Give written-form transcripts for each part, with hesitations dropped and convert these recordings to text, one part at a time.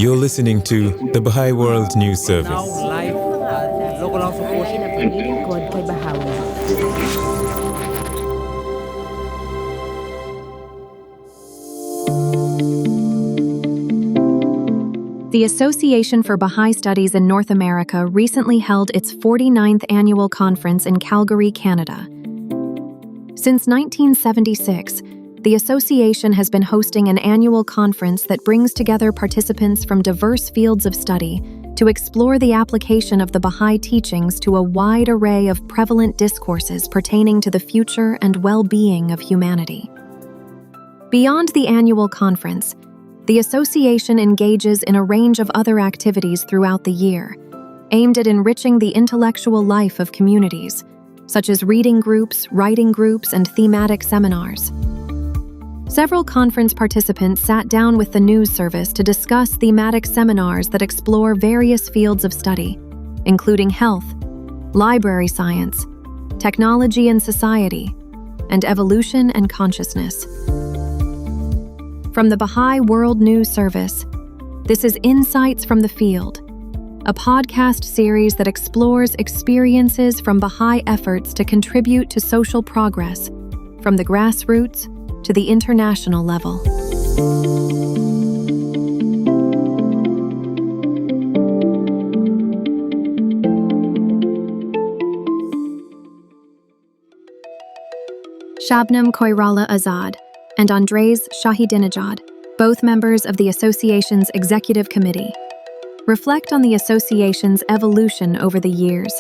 You're listening to the Baha'i World News Service. Now live local support. Pinilingkod kay Bahawi. The Association for Bahá'í Studies in North America recently held its 49th annual conference in Calgary, Canada. Since 1976, the association has been hosting an annual conference that brings together participants from diverse fields of study to explore the application of the Baha'i teachings to a wide array of prevalent discourses pertaining to the future and well-being of humanity. Beyond the annual conference, the association engages in a range of other activities throughout the year, aimed at enriching the intellectual life of communities, such as reading groups, writing groups, and thematic seminars. Several conference participants sat down with the news service to discuss thematic seminars that explore various fields of study, including health, library science, technology and society, and evolution and consciousness. From the Baha'i World News Service, this is Insights from the Field, a podcast series that explores experiences from Baha'i efforts to contribute to social progress, from the grassroots to the international level. Shabnam Koirala Azad and Andres Shahidinejad, both members of the association's executive committee, reflect on the association's evolution over the years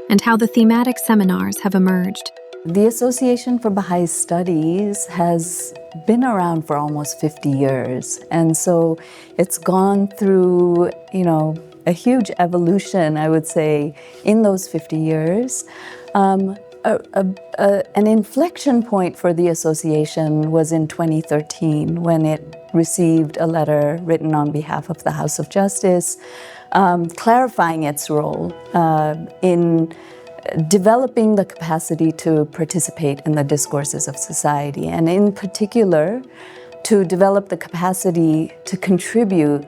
and how the thematic seminars have emerged. The Association for Bahá'í Studies has been around for almost 50 years. And so it's gone through, a huge evolution, I would say, in those 50 years. An inflection point for the association was in 2013 when it received a letter written on behalf of the House of Justice clarifying its role in developing the capacity to participate in the discourses of society, and in particular, to develop the capacity to contribute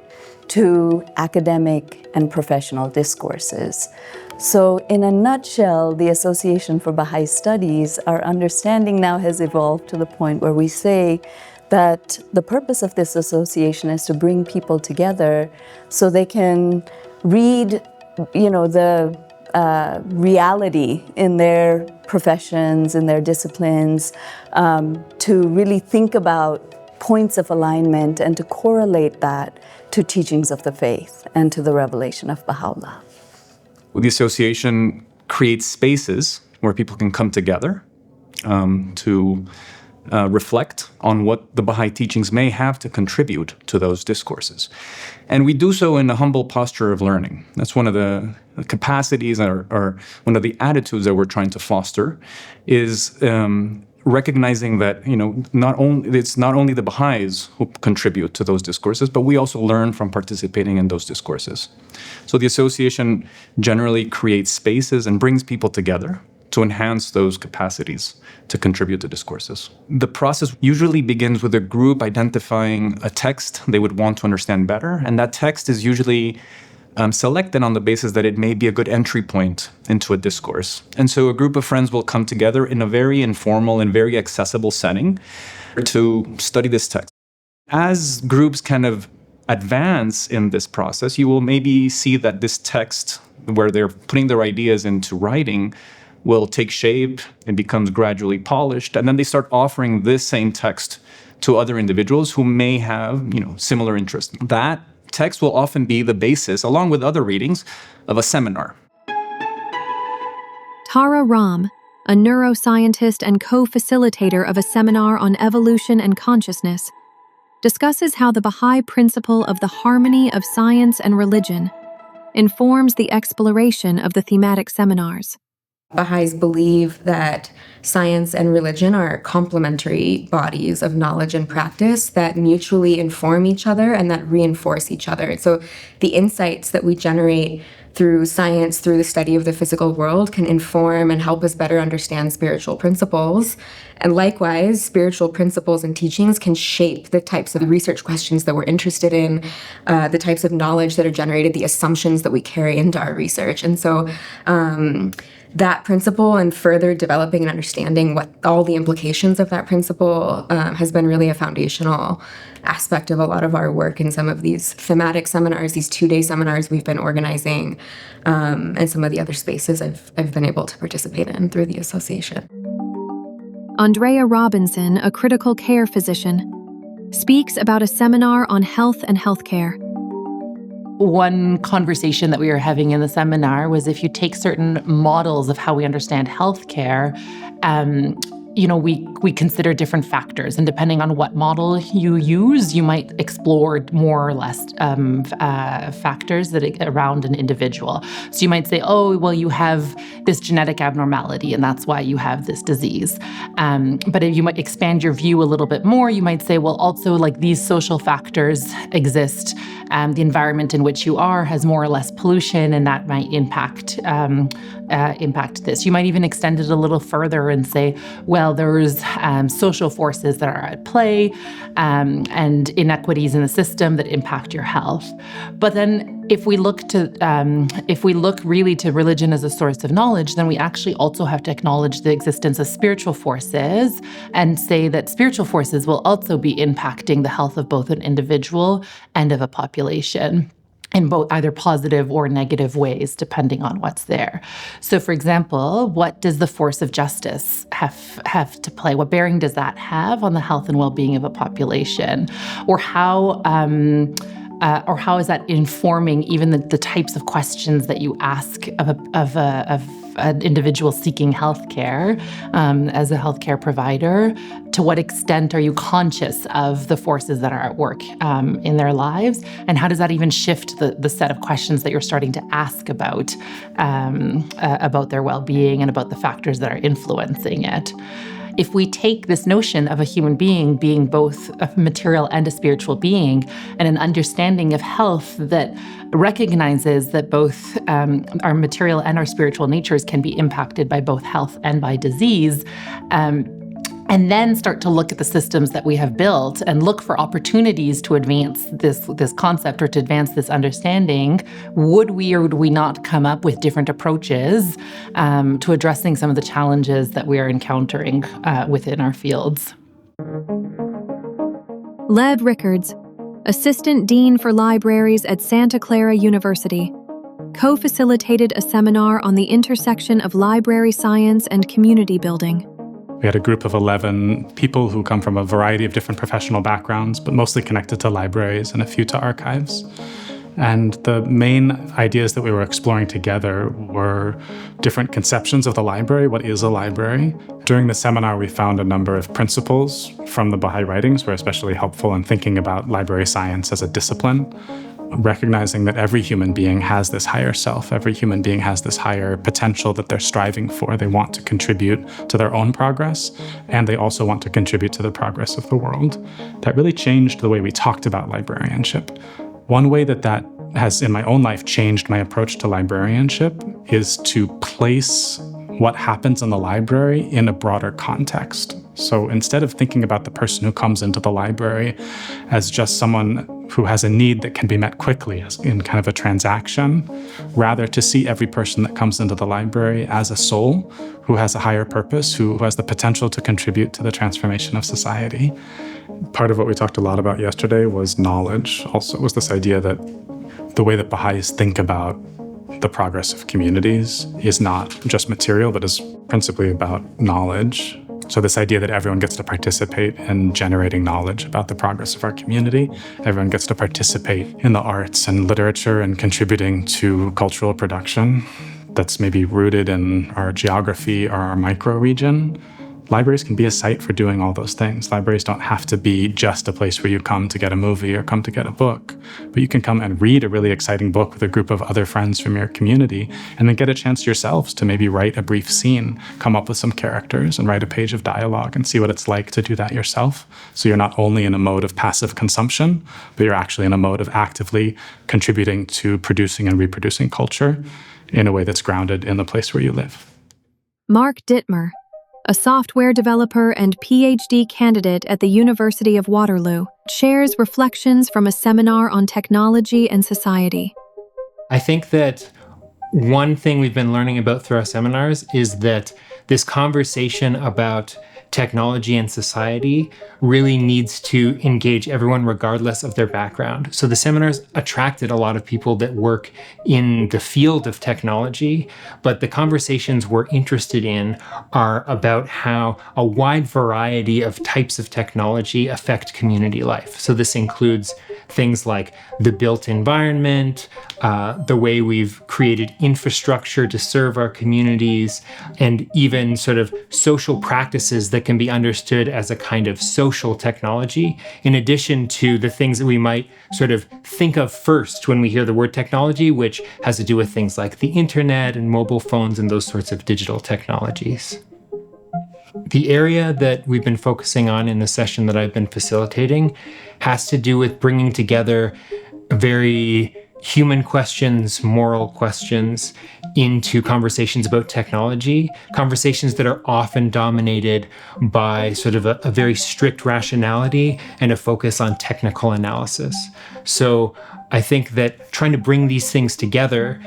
to academic and professional discourses. So in a nutshell, the Association for Baha'i Studies, our understanding now has evolved to the point where we say that the purpose of this association is to bring people together so they can read, the reality in their professions, in their disciplines, to really think about points of alignment and to correlate that to teachings of the faith and to the revelation of Baha'u'llah. The association creates spaces where people can come together to reflect on what the Baha'i teachings may have to contribute to those discourses. And we do so in a humble posture of learning. That's one of the capacities or one of the attitudes that we're trying to foster is recognizing that, it's not only the Baha'is who contribute to those discourses, but we also learn from participating in those discourses. So the association generally creates spaces and brings people together to enhance those capacities to contribute to discourses. The process usually begins with a group identifying a text they would want to understand better, and that text is usually selected on the basis that it may be a good entry point into a discourse. And so a group of friends will come together in a very informal and very accessible setting to study this text. As groups kind of advance in this process, you will maybe see that this text, where they're putting their ideas into writing, will take shape and becomes gradually polished, and then they start offering this same text to other individuals who may have, similar interests. That text will often be the basis, along with other readings, of a seminar. Tara Ram, a neuroscientist and co-facilitator of a seminar on evolution and consciousness, discusses how the Baha'i principle of the harmony of science and religion informs the exploration of the thematic seminars. Baha'is believe that science and religion are complementary bodies of knowledge and practice that mutually inform each other and that reinforce each other. So the insights that we generate through science, through the study of the physical world, can inform and help us better understand spiritual principles. And likewise, spiritual principles and teachings can shape the types of research questions that we're interested in, the types of knowledge that are generated, the assumptions that we carry into our research. And so that principle and further developing and understanding what all the implications of that principle has been really a foundational aspect of a lot of our work in some of these thematic seminars, these 2-day seminars we've been organizing, and some of the other spaces I've been able to participate in through the association. Andrea Robinson, a critical care physician, speaks about a seminar on health and healthcare. One conversation that we were having in the seminar was if you take certain models of how we understand healthcare, we consider different factors, and depending on what model you use, you might explore more or less factors around an individual. So you might say, oh, well, you have this genetic abnormality, and that's why you have this disease. But if you might expand your view a little bit more, you might say, well, also like these social factors exist. The environment in which you are has more or less pollution, and that might impact this. You might even extend it a little further and say, well, there's social forces that are at play and inequities in the system that impact your health. But then if we look really to religion as a source of knowledge, then we actually also have to acknowledge the existence of spiritual forces and say that spiritual forces will also be impacting the health of both an individual and of a population, in both either positive or negative ways, depending on what's there. So, for example, what does the force of justice have to play? What bearing does that have on the health and well-being of a population? Or how is that informing even the types of questions that you ask of an individual seeking healthcare as a healthcare provider? To what extent are you conscious of the forces that are at work in their lives? And how does that even shift the set of questions that you're starting to ask about their well-being and about the factors that are influencing it? If we take this notion of a human being being both a material and a spiritual being, and an understanding of health that recognizes that both our material and our spiritual natures can be impacted by both health and by disease, and then start to look at the systems that we have built and look for opportunities to advance this concept or to advance this understanding, would we or would we not come up with different approaches to addressing some of the challenges that we are encountering within our fields? Lev Rickards, Assistant Dean for Libraries at Santa Clara University, co-facilitated a seminar on the intersection of library science and community building. We had a group of 11 people who come from a variety of different professional backgrounds, but mostly connected to libraries and a few to archives. And the main ideas that we were exploring together were different conceptions of the library. What is a library? During the seminar, we found a number of principles from the Baha'i writings were especially helpful in thinking about library science as a discipline, recognizing that every human being has this higher self, every human being has this higher potential that they're striving for. They want to contribute to their own progress, and they also want to contribute to the progress of the world. That really changed the way we talked about librarianship. One way that has, in my own life, changed my approach to librarianship is to place what happens in the library in a broader context. So instead of thinking about the person who comes into the library as just someone who has a need that can be met quickly as in kind of a transaction, rather to see every person that comes into the library as a soul who has a higher purpose, who has the potential to contribute to the transformation of society. Part of what we talked a lot about yesterday was knowledge. Also, was this idea that the way that Baha'is think about the progress of communities is not just material, but is principally about knowledge. So this idea that everyone gets to participate in generating knowledge about the progress of our community, everyone gets to participate in the arts and literature and contributing to cultural production that's maybe rooted in our geography or our microregion, libraries can be a site for doing all those things. Libraries don't have to be just a place where you come to get a movie or come to get a book, but you can come and read a really exciting book with a group of other friends from your community, and then get a chance yourselves to maybe write a brief scene, come up with some characters and write a page of dialogue and see what it's like to do that yourself. So you're not only in a mode of passive consumption, but you're actually in a mode of actively contributing to producing and reproducing culture in a way that's grounded in the place where you live. Mark Dittmer, a software developer and PhD candidate at the University of Waterloo, shares reflections from a seminar on technology and society. I think that one thing we've been learning about through our seminars is that this conversation about technology and society really needs to engage everyone regardless of their background. So the seminars attracted a lot of people that work in the field of technology, but the conversations we're interested in are about how a wide variety of types of technology affect community life. So this includes things like the built environment, the way we've created infrastructure to serve our communities, and even sort of social practices that can be understood as a kind of social technology, in addition to the things that we might sort of think of first when we hear the word technology, which has to do with things like the internet and mobile phones and those sorts of digital technologies. The area that we've been focusing on in the session that I've been facilitating has to do with bringing together very human questions, moral questions into conversations about technology, conversations that are often dominated by sort of a very strict rationality and a focus on technical analysis. So I think that trying to bring these things together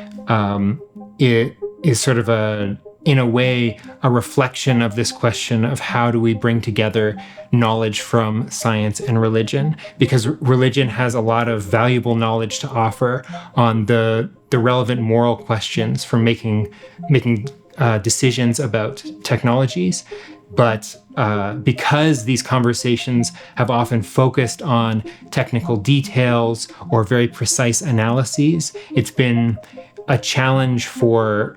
is sort of in a way, a reflection of this question of how do we bring together knowledge from science and religion, because religion has a lot of valuable knowledge to offer on the relevant moral questions for making decisions about technologies. But because these conversations have often focused on technical details or very precise analyses, it's been a challenge for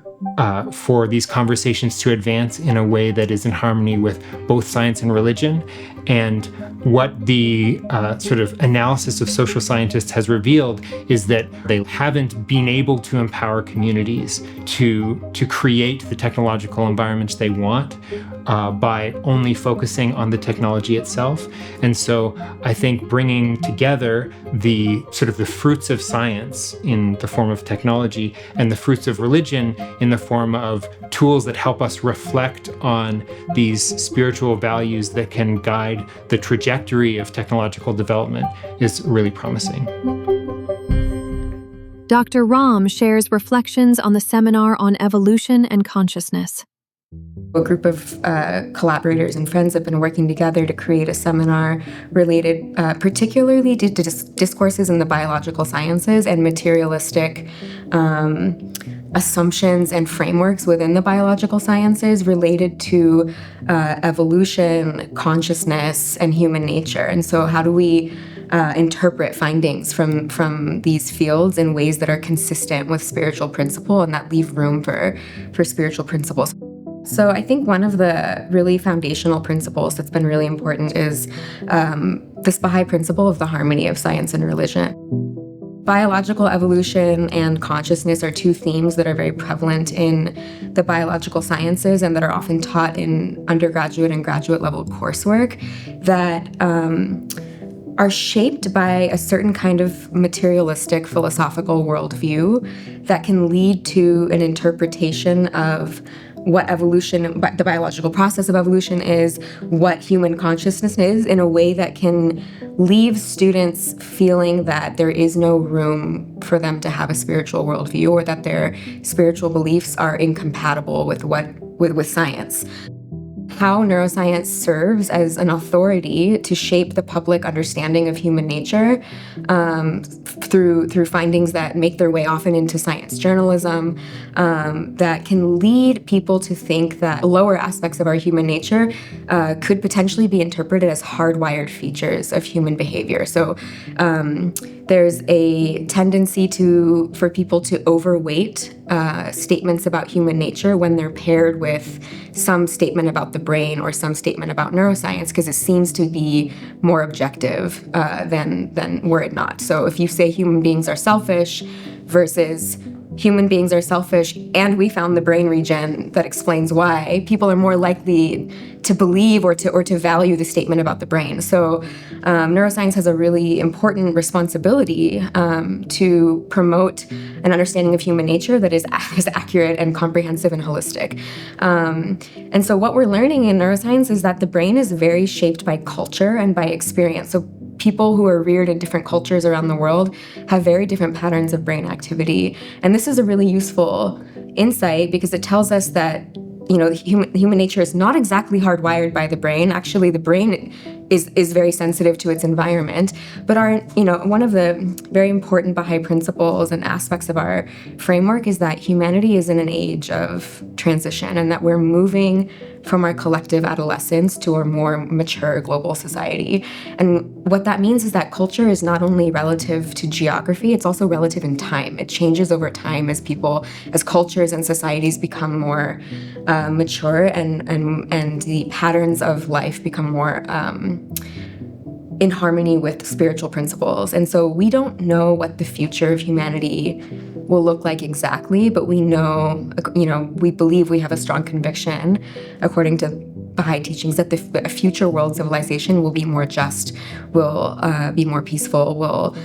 these conversations to advance in a way that is in harmony with both science and religion. And what the sort of analysis of social scientists has revealed is that they haven't been able to empower communities to create the technological environments they want by only focusing on the technology itself. And so I think bringing together the sort of the fruits of science in the form of technology and the fruits of religion in the form of tools that help us reflect on these spiritual values that can guide the trajectory of technological development is really promising. Dr. Ram shares reflections on the seminar on evolution and consciousness. A group of collaborators and friends have been working together to create a seminar related particularly to discourses in the biological sciences and materialistic assumptions and frameworks within the biological sciences related to evolution, consciousness, and human nature. And so how do we interpret findings from these fields in ways that are consistent with spiritual principle and that leave room for spiritual principles? So I think one of the really foundational principles that's been really important is this Baha'i principle of the harmony of science and religion. Biological evolution and consciousness are two themes that are very prevalent in the biological sciences and that are often taught in undergraduate and graduate level coursework that are shaped by a certain kind of materialistic philosophical worldview that can lead to an interpretation of what evolution, the biological process of evolution is, what human consciousness is, in a way that can leave students feeling that there is no room for them to have a spiritual worldview or that their spiritual beliefs are incompatible with science. How neuroscience serves as an authority to shape the public understanding of human nature through findings that make their way often into science journalism, that can lead people to think that lower aspects of our human nature could potentially be interpreted as hardwired features of human behavior. So there's a tendency for people to overweight statements about human nature when they're paired with some statement about the brain or some statement about neuroscience, because it seems to be more objective than were it not. So if you say human beings are selfish versus human beings are selfish and we found the brain region that explains why, people are more likely to believe or to value the statement about the brain. So neuroscience has a really important responsibility to promote an understanding of human nature that is accurate and comprehensive and holistic. And so what we're learning in neuroscience is that the brain is very shaped by culture and by experience. So people who are reared in different cultures around the world have very different patterns of brain activity. And this is a really useful insight because it tells us that human nature is not exactly hardwired by the brain. Actually, the brain is very sensitive to its environment. But one of the very important Baha'i principles and aspects of our framework is that humanity is in an age of transition and that we're moving from our collective adolescence to a more mature global society. And what that means is that culture is not only relative to geography, it's also relative in time. It changes over time as cultures and societies become more mature and the patterns of life become more in harmony with spiritual principles. And so we don't know what the future of humanity will look like exactly, but we know, we believe, we have a strong conviction, according to Baha'i teachings, that a future world civilization will be more just, will be more peaceful, will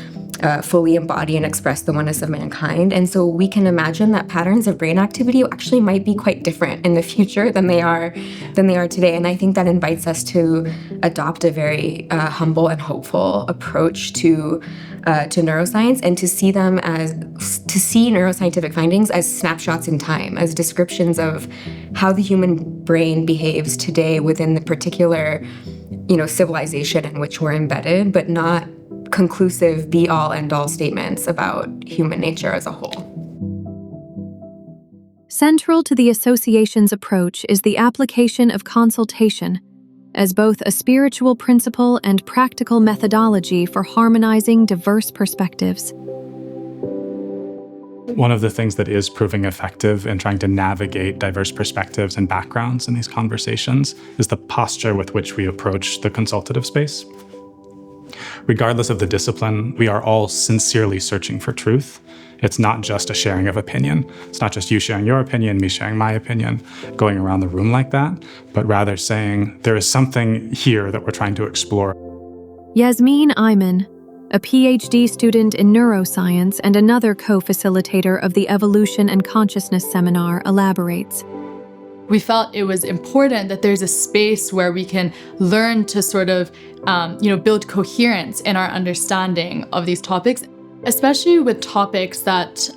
fully embody and express the oneness of mankind. And so we can imagine that patterns of brain activity actually might be quite different in the future than they are today. And I think that invites us to adopt a very humble and hopeful approach to neuroscience, and to see neuroscientific findings as snapshots in time, as descriptions of how the human brain behaves today within the particular, civilization in which we're embedded, but not conclusive be-all, end-all statements about human nature as a whole. Central to the association's approach is the application of consultation as both a spiritual principle and practical methodology for harmonizing diverse perspectives. One of the things that is proving effective in trying to navigate diverse perspectives and backgrounds in these conversations is the posture with which we approach the consultative space. Regardless of the discipline, we are all sincerely searching for truth. It's not just a sharing of opinion. It's not just you sharing your opinion, me sharing my opinion, going around the room like that, but rather saying there is something here that we're trying to explore. Yasmin Ayman, a PhD student in neuroscience and another co-facilitator of the Evolution and Consciousness seminar, elaborates. We felt it was important that there's a space where we can learn to sort of, build coherence in our understanding of these topics, especially with topics that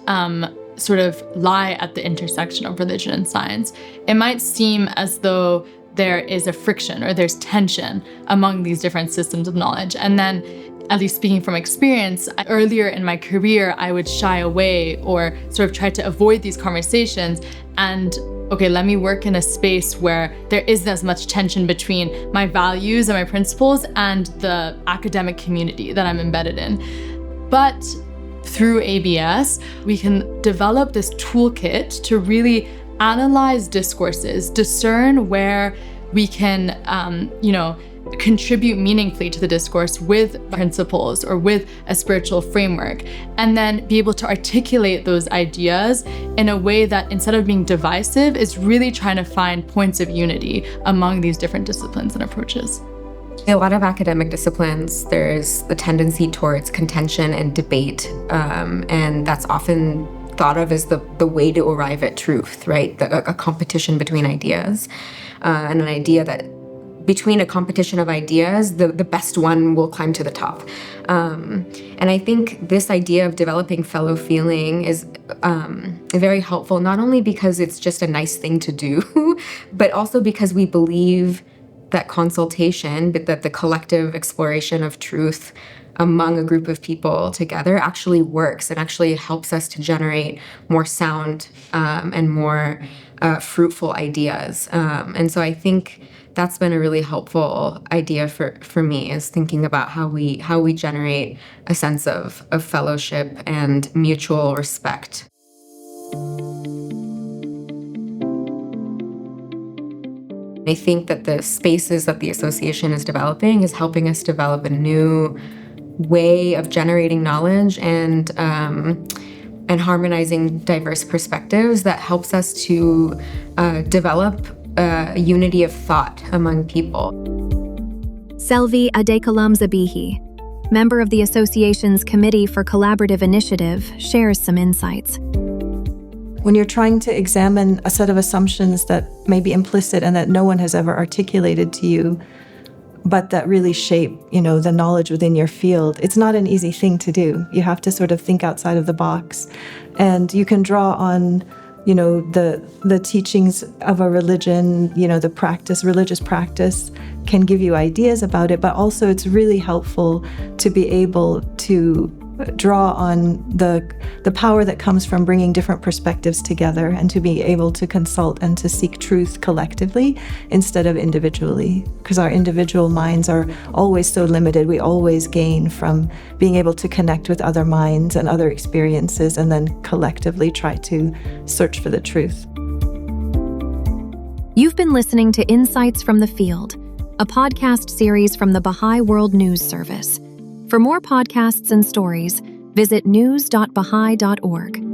sort of lie at the intersection of religion and science. It might seem as though there is a friction or there's tension among these different systems of knowledge. And then, at least speaking from experience, earlier in my career, I would shy away or sort of try to avoid these conversations and let me work in a space where there isn't as much tension between my values and my principles and the academic community that I'm embedded in. But through ABS, we can develop this toolkit to really analyze discourses, discern where we can, contribute meaningfully to the discourse with principles or with a spiritual framework, and then be able to articulate those ideas in a way that, instead of being divisive, is really trying to find points of unity among these different disciplines and approaches. In a lot of academic disciplines, there's the tendency towards contention and debate, and that's often thought of as the way to arrive at truth, right? A competition between ideas, and an idea that between a competition of ideas, the best one will climb to the top. And I think this idea of developing fellow feeling is very helpful, not only because it's just a nice thing to do, but also because we believe that consultation, that the collective exploration of truth among a group of people together actually works and actually helps us to generate more sound and more fruitful ideas. And so I think that's been a really helpful idea for me, is thinking about how we generate a sense of fellowship and mutual respect. I think that the spaces that the association is developing is helping us develop a new way of generating knowledge and harmonizing diverse perspectives that helps us to develop a unity of thought among people. Selvi Adekalam Zabihi, member of the association's Committee for Collaborative Initiative, shares some insights. When you're trying to examine a set of assumptions that may be implicit and that no one has ever articulated to you, but that really shape, the knowledge within your field, it's not an easy thing to do. You have to sort of think outside of the box. And you can draw on, the teachings of a religion, the religious practice can give you ideas about it, but also it's really helpful to be able to draw on the power that comes from bringing different perspectives together and to be able to consult and to seek truth collectively instead of individually, because our individual minds are always so limited. We always gain from being able to connect with other minds and other experiences and then collectively try to search for the truth. You've been listening to Insights from the Field, a podcast series from the Baha'i World News Service. For more podcasts and stories, visit news.bahai.org.